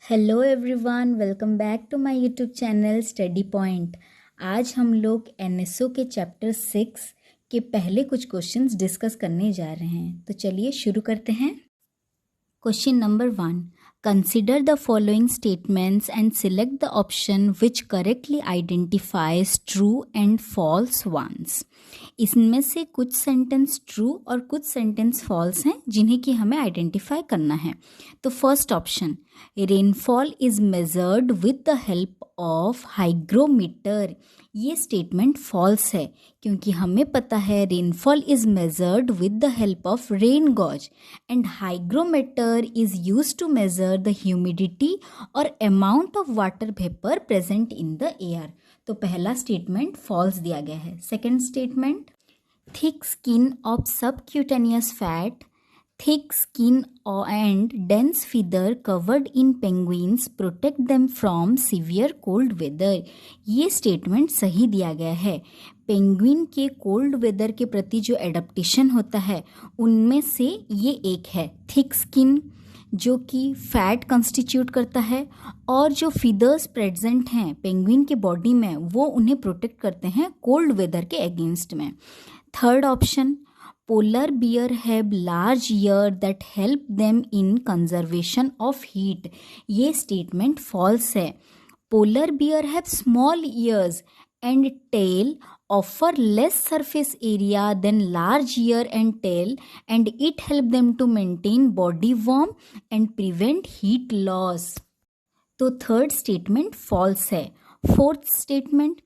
Hello everyone, welcome back to my YouTube channel study point. आज हम लोग NSO के चैप्टर 6 के पहले कुछ क्वेश्चंस डिस्कस करने जा रहे हैं। तो चलिए शुरू करते हैं। Question number 1, consider the following statements and select the option which correctly identifies true and false ones. इसमें से कुछ सेंटेंस ट्रू और कुछ सेंटेंस फॉल्स हैं जिन्हें कि हमें आइडेंटिफाई करना है। तो first option, rainfall is measured with the help of hygrometer. ये स्टेटमेंट फॉल्स है क्योंकि हमें पता है rainfall is measured with the help of rain gauge and hygrometer is used to measure the humidity और amount of water vapour present in the air. तो पहला statement false दिया गया है। Second statement, thick skin of subcutaneous fat, thick skin and dense feather covered in penguins protect them from severe cold weather। ये statement सही दिया गया है। पेंगुइन के कोल्ड वेदर के प्रति जो एडेप्टेशन होता है उनमें से ये एक है। थिक स्किन जो कि फैट कंस्टिट्यूट करता है और जो फीदर्स प्रेजेंट हैं पेंगुइन के बॉडी में वो उन्हें प्रोटेक्ट करते हैं कोल्ड वेदर के अगेंस्ट में। Third option, polar bear have large ear that help them in conservation of heat. ये स्टेटमेंट फॉल्स है। Polar bear have small ears and tail offer less surface area than large ear and tail and it help them to maintain body warmth and prevent heat loss। तो third statement false है। Fourth statement,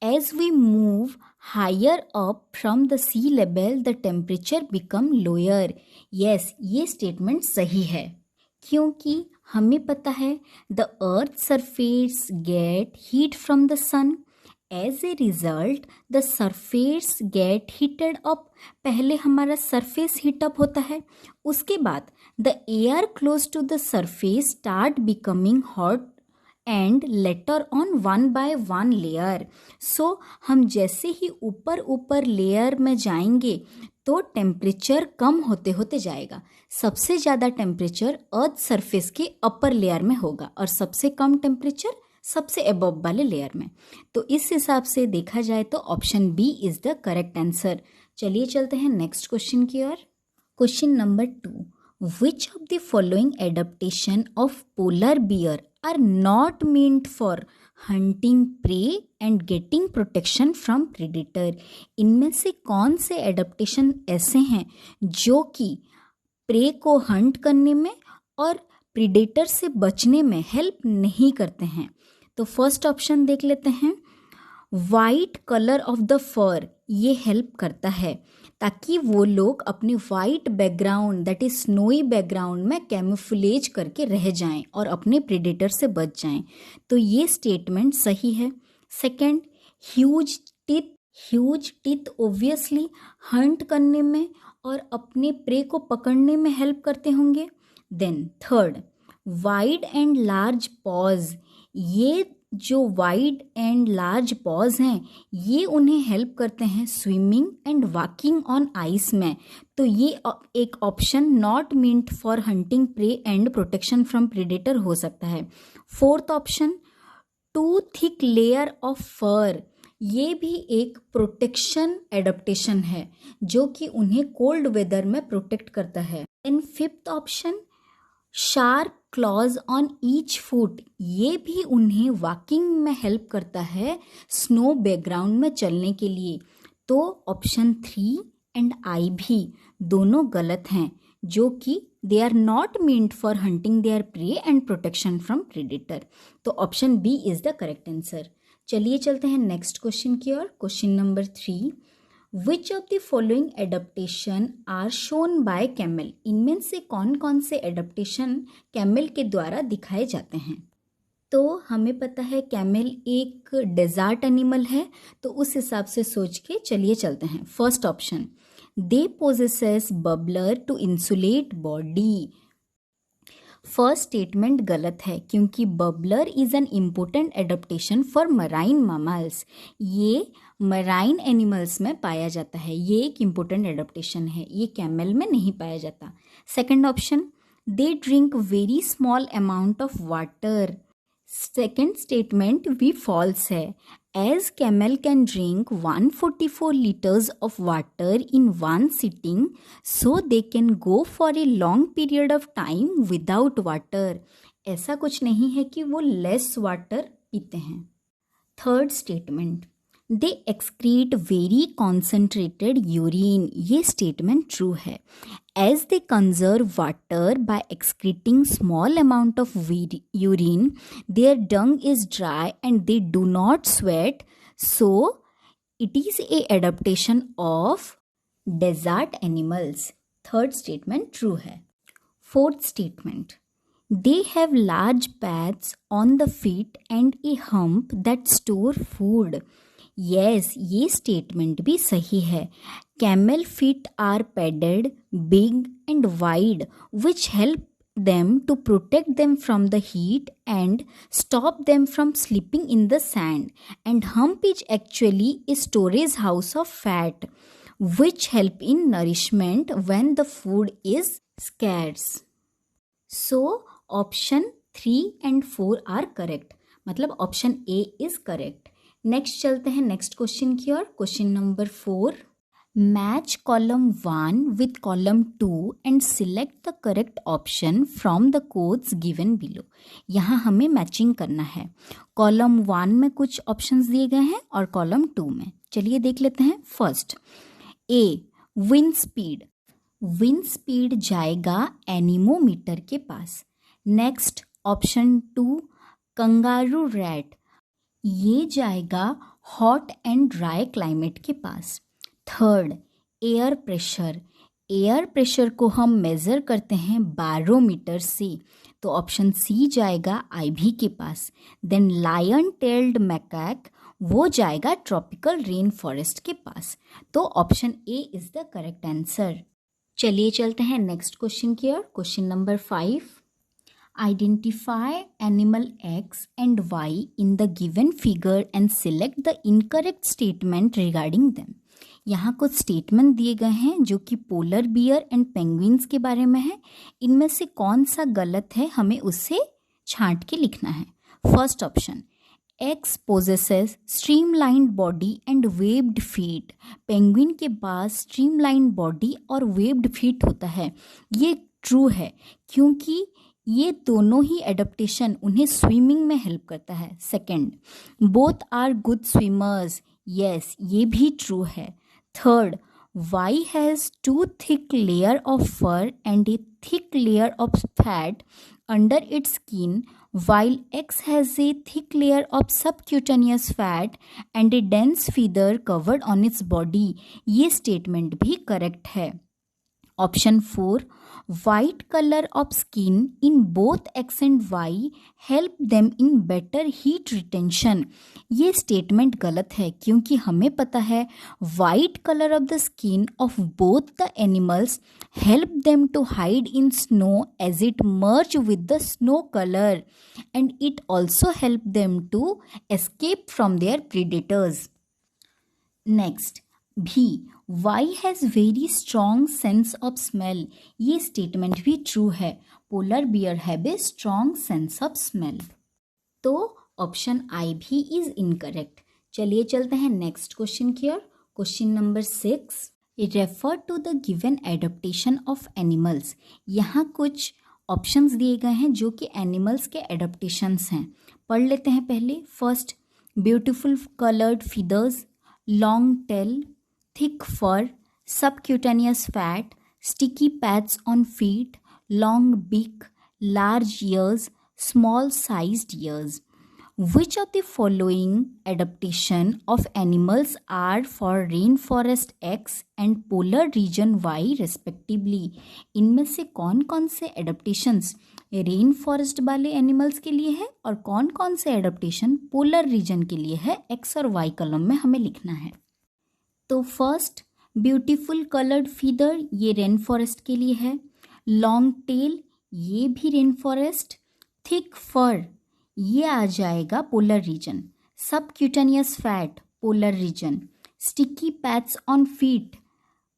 as we move higher up from the sea level the temperature become lower। yes, ये statement सही है क्योंकि हमें पता है the earth surface get heat from the sun, as a result the surface get heated up। पहले हमारा surface heat up होता है, उसके बाद the air close to the surface start becoming hot and later on one by one layer। so हम जैसे ही ऊपर ऊपर लेयर में जाएंगे तो टेम्परेचर कम होते होते जाएगा। सबसे ज़्यादा टेम्परेचर अर्थ सरफेस के अपर लेयर में होगा और सबसे कम टेम्परेचर सबसे अबव वाले लेयर में। तो इस हिसाब से देखा जाए तो option B is the correct answer. चलिए चलते हैं नेक्स्ट क्वेश्चन की ओर। Question number 2, which of the following adaptation of polar bear are not meant for hunting prey and getting protection from predator. इनमें से कौन से एडेप्टेशन ऐसे हैं जो कि प्रे को हंट करने में और प्रेडेटर से बचने में हेल्प नहीं करते हैं। तो फर्स्ट ऑप्शन देख लेते हैं, वाइट कलर ऑफ द फर। ये हेल्प करता है ताकि वो लोग अपने white background that is snowy background में कैमोफ्लेज करके रह जाएं और अपने प्रेडेटर से बच जाएं। तो ये स्टेटमेंट सही है। Second, huge teeth obviously Hunt करने में और अपने प्रे को पकड़ने में हेल्प करते होंगे। Then third, wide and large paws. ये जो वाइड एंड लार्ज पॉज हैं ये उन्हें हेल्प करते हैं swimming and walking on ice में। तो ये एक option not meant for hunting prey and protection from predator हो सकता है। Fourth option, too thick layer of fur. ये भी एक प्रोटेक्शन एडेप्टेशन है जो कि उन्हें कोल्ड वेदर में प्रोटेक्ट करता है। And fifth option, sharp clause on each foot. ये भी उन्हें वॉकिंग में हेल्प करता है स्नो बैकग्राउंड में चलने के लिए। तो ऑप्शन 3 एंड आई भी दोनों गलत हैं जो कि they are not meant for hunting their prey and protection from predator. तो option B is the correct answer. चलिए चलते हैं नेक्स्ट क्वेश्चन की ओर। Question number 3, which of the following adaptation are shown by camel. इनमें से कौन कौन से एडेप्टेशन कैमल के द्वारा दिखाए जाते हैं। तो हमें पता है कैमल एक डेजर्ट एनिमल है, तो उस हिसाब से सोच के चलिए चलते हैं। First option, they possesses blubber to insulate body. First statement गलत है क्योंकि blubber is an important adaptation for marine mammals. ये मराइन एनिमल्स में पाया जाता है, ये एक इम्पोर्टेंट एडेप्टेशन है, ये कैमल में नहीं पाया जाता। Second option, They drink very small amount of water. Second statement भी false है. As camel can drink 144 liters of water in one sitting, so they can go for a long period of time without water. ऐसा कुछ नहीं है कि वो less water पीते हैं. Third statement, they excrete very concentrated urine. ये statement true है. As they conserve water by excreting small amount of urine, their dung is dry and they do not sweat, so it is a adaptation of desert animals. Third statement true है. Fourth statement, they have large pads on the feet and a hump that store food. Yes, ये statement भी सही है. Camel feet are padded, big and wide, which help them to protect them from the heat and stop them from slipping in the sand. And hump is actually a storage house of fat, which help in nourishment when the food is scarce. So option 3 and 4 are correct. मतलब option A is correct. Next चलते हैं next question की ओर. Question number 4, match column 1 with column 2 and select the correct option from the codes given below. यहाँ हमें matching करना है. Column 1 में कुछ ऑप्शंस दिए गए हैं और कॉलम 2 में. चलिए देख लेते हैं. First A, wind speed. Wind speed जाएगा एनीमोमीटर के पास. Next option 2, kangaroo rat. ये जाएगा हॉट एंड ड्राई क्लाइमेट के पास. Third, air pressure. Air pressure को हम मेज़र करते हैं बैरोमीटर से, तो ऑप्शन सी जाएगा आईवी के पास. देन लायन टेल्ड मैकैक, वो जाएगा ट्रॉपिकल रेन फॉरेस्ट के पास. तो option A is the correct answer. चलिए चलते हैं नेक्स्ट क्वेश्चन की ओर. Question number 5, identify animal X and Y in the given figure and select the incorrect statement regarding them. यहाँ कुछ स्टेटमेंट दिए गए हैं जो कि पोलर बियर एंड पेंगुइन्स के बारे में है. इनमें से कौन सा गलत है हमें उससे छांट के लिखना है. First option, X possesses streamlined body and waved feet. Penguin के पास streamlined body और waved feet होता है. ये ट्रू है क्योंकि ये दोनों ही एडेप्टेशन उन्हें स्विमिंग में हेल्प करता है. Second, both are good swimmers. Yes, ये भी ट्रू है. Third, Y has two thick layer of fur and a thick layer of fat under its skin, while X has a thick layer of subcutaneous fat and a dense feather covered on its body. ये statement भी correct है. Option 4, white color of skin in both X and Y help them in better heat retention. ये statement गलत है क्योंकि हमें पता है white color of the skin of both the animals help them to hide in snow as it merge with the snow color, and it also help them to escape from their predators. Next, भी Y has very strong sense of smell. ये statement भी true है. Polar bear have a strong sense of smell. तो option I भी is incorrect. चलिए चलते हैं next question की ओर. Question number 6, refer to the given adaptation of animals. यहाँ कुछ ऑप्शंस दिए गए हैं जो कि एनिमल्स के एडेप्टेशंस हैं. पढ़ लेते हैं पहले. First, beautiful coloured feathers, long tail, thick fur, subcutaneous fat, sticky pads on feet, long beak, large ears, small sized ears. Which of the following adaptation of animals are for rainforest X and polar region Y respectively? इनमें से कौन कौन से adaptations rain forest वाले animals के लिए है और कौन कौन से एडेप्टेशन पोलर रीजन के लिए है. एक्स और वाई कॉलम में हमें लिखना है. तो फर्स्ट, ब्यूटीफुल कलर्ड फीदर, ये रेन फॉरेस्ट के लिए है. लॉन्ग टेल, ये भी रेन फॉरेस्ट. थिक फर, ये आ जाएगा polar region. Subcutaneous fat, polar region. Sticky pads on feet,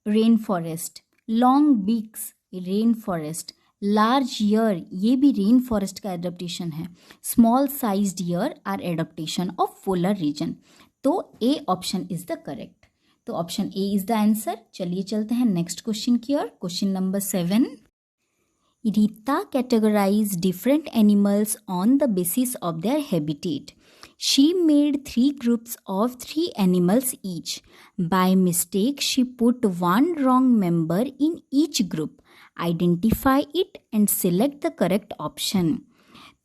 rain forest. Long beaks, rain forest. Large ear ये भी रेन फॉरेस्ट का एडेप्टेशन है. Small sized ear are adaptation of polar region. तो A option is the correct. तो option A is the answer. चलिए चलते हैं next question की ओर. Question number 7. Rita categorized different animals on the basis of their habitat. She made 3 groups of 3 animals each. By mistake, she put one wrong member in each group. Identify it and select the correct option.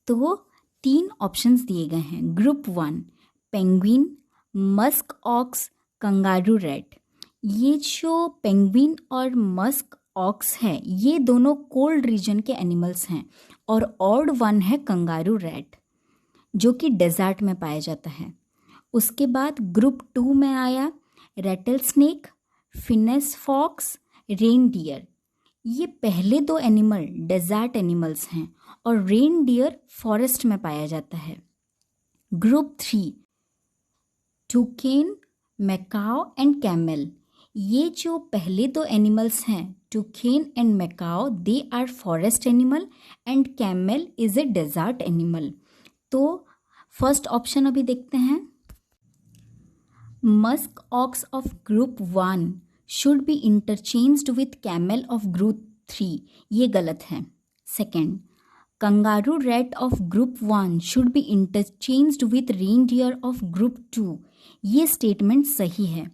तो 3 options दिए गए हैं. Group 1 penguin, musk ox, kangaroo rat. ये जो penguin और Musk aux है ये दोनों कोल्ड रीजन के एनिमल्स हैं और ऑड वन है कंगारू रैट जो कि डेजर्ट में पाया जाता है. उसके बाद ग्रुप 2 में आया rattle snake, fennec fox, reindeer. ये पहले 2 एनिमल डेजर्ट एनिमल्स हैं और रेनडियर फॉरेस्ट में पाया जाता है. Group 3 toucan, macaw and camel. ये जो पहले 2 एनिमल्स हैं toucan and macaw they are forest animal and camel is a desert animal. तो फर्स्ट ऑप्शन अभी देखते हैं. Musk ox of group 1 should be interchanged with camel of group 3. ये गलत है. Second kangaroo rat of group 1 should be interchanged with reindeer of group 2. ये statement सही है.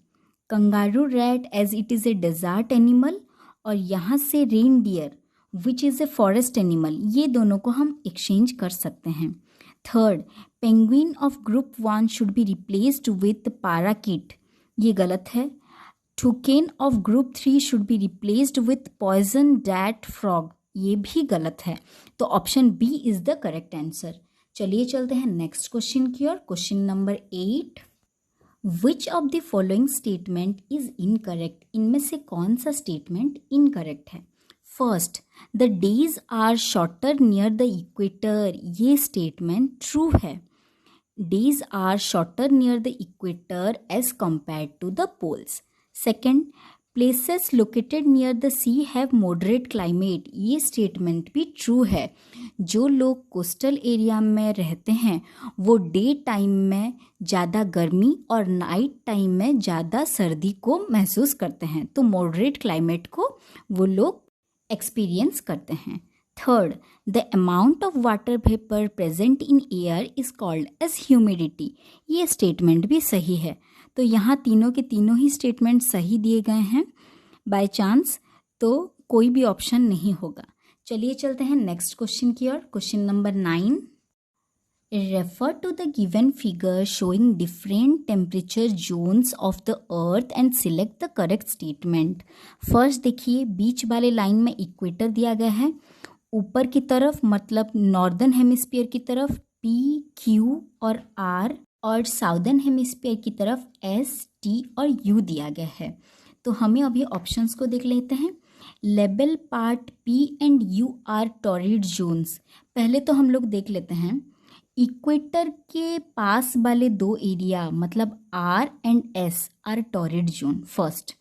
Kangaroo rat as it is a desert animal और यहाँ से reindeer which is a forest animal ये दोनों को हम एक्सचेंज कर सकते हैं. Third penguin of group 1 should be replaced with parakeet. ये गलत है. Toucan of group 3 should be replaced with poison डैट फ्रॉग. ये भी गलत है. तो option B is the correct answer. चलिए चलते हैं नेक्स्ट क्वेश्चन की ओर. Question number 8. Which of the following statement is incorrect. इनमें से कौन सा स्टेटमेंट इनकरेक्ट है. First the days are shorter near the equator. ये स्टेटमेंट ट्रू है. Days are shorter near the equator as compared to the poles. Second places located near the sea have moderate climate. ये statement भी true है. जो लोग coastal area में रहते हैं वो डे टाइम में ज़्यादा गर्मी और नाइट टाइम में ज़्यादा सर्दी को महसूस करते हैं. तो मॉडरेट क्लाइमेट को वो लोग एक्सपीरियंस करते हैं. Third the amount of water vapour present in air is called as humidity. ये स्टेटमेंट भी सही है. तो यहाँ तीनों के तीनों ही स्टेटमेंट सही दिए गए हैं. बाय चांस तो कोई भी ऑप्शन नहीं होगा. चलिए चलते हैं नेक्स्ट क्वेश्चन की ओर. Question number 9. Refer to the given figure showing different temperature zones of the earth and select the correct statement. First देखिए बीच वाले लाइन में इक्वेटर दिया गया है. ऊपर की तरफ मतलब नॉर्दर्न हेमिस्फीयर की तरफ पी, क्यू और आर और साउदर्न हेमिस्फीयर की तरफ एस, टी और यू दिया गया है. तो हमें अभी ऑप्शंस को देख लेते हैं. Label part P and U are torrid zones. पहले तो हम लोग देख लेते हैं इक्वेटर के पास वाले 2 एरिया मतलब R and S are torrid zone first.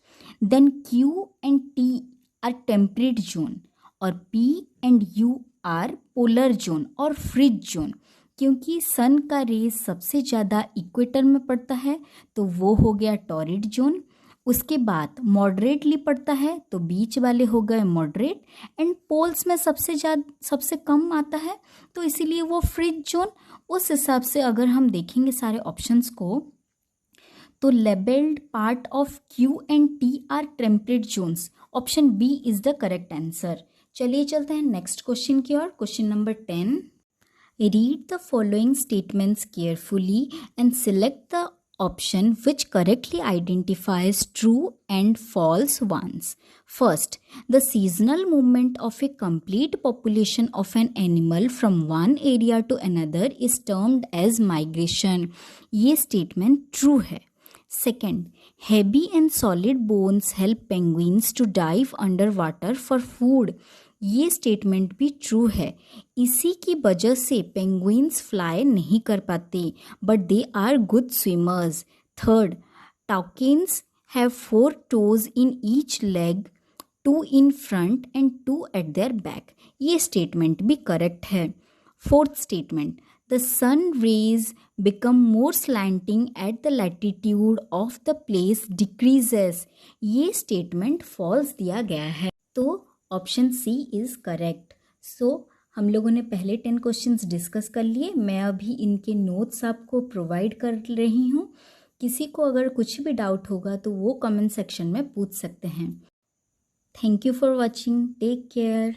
Then Q and T are temperate zone और P and U are polar zone और फ्रिज जोन. क्योंकि सन का रेस सबसे ज़्यादा इक्वेटर में पड़ता है तो वो हो गया टॉरिड जोन. उसके बाद मॉडरेटली पड़ता है तो बीच वाले हो गए मॉडरेट एंड पोल्स में सबसे कम आता है तो इसीलिए वो फ्रिज जोन. उस हिसाब से अगर हम देखेंगे सारे ऑप्शंस को तो labelled part of Q and T are temperate zones. Option B is the correct answer. चलिए चलते हैं नेक्स्ट क्वेश्चन की ओर. Question number 10. Read the following statements carefully and select the option which correctly identifies true and false ones. First, the seasonal movement of a complete population of an animal from one area to another is termed as migration. ये statement true है. Second, heavy and solid bones help penguins to dive underwater for food. ये statement भी true है. इसी की वजह से penguins fly नहीं कर पाते but they are good swimmers. Third, toucans have 4 toes in each leg 2 in front and 2 at their back. ये स्टेटमेंट भी करेक्ट है। Fourth statement, the sun rays become more slanting as the latitude of the place decreases. ये statement false दिया गया है, तो option C is correct. So हम लोगों ने पहले 10 क्वेश्चंस डिस्कस कर लिए। मैं अभी इनके नोट्स आपको प्रोवाइड कर रही हूँ। किसी को अगर कुछ भी डाउट होगा तो वो कमेंट सेक्शन में पूछ सकते हैं। Thank you for watching, take care.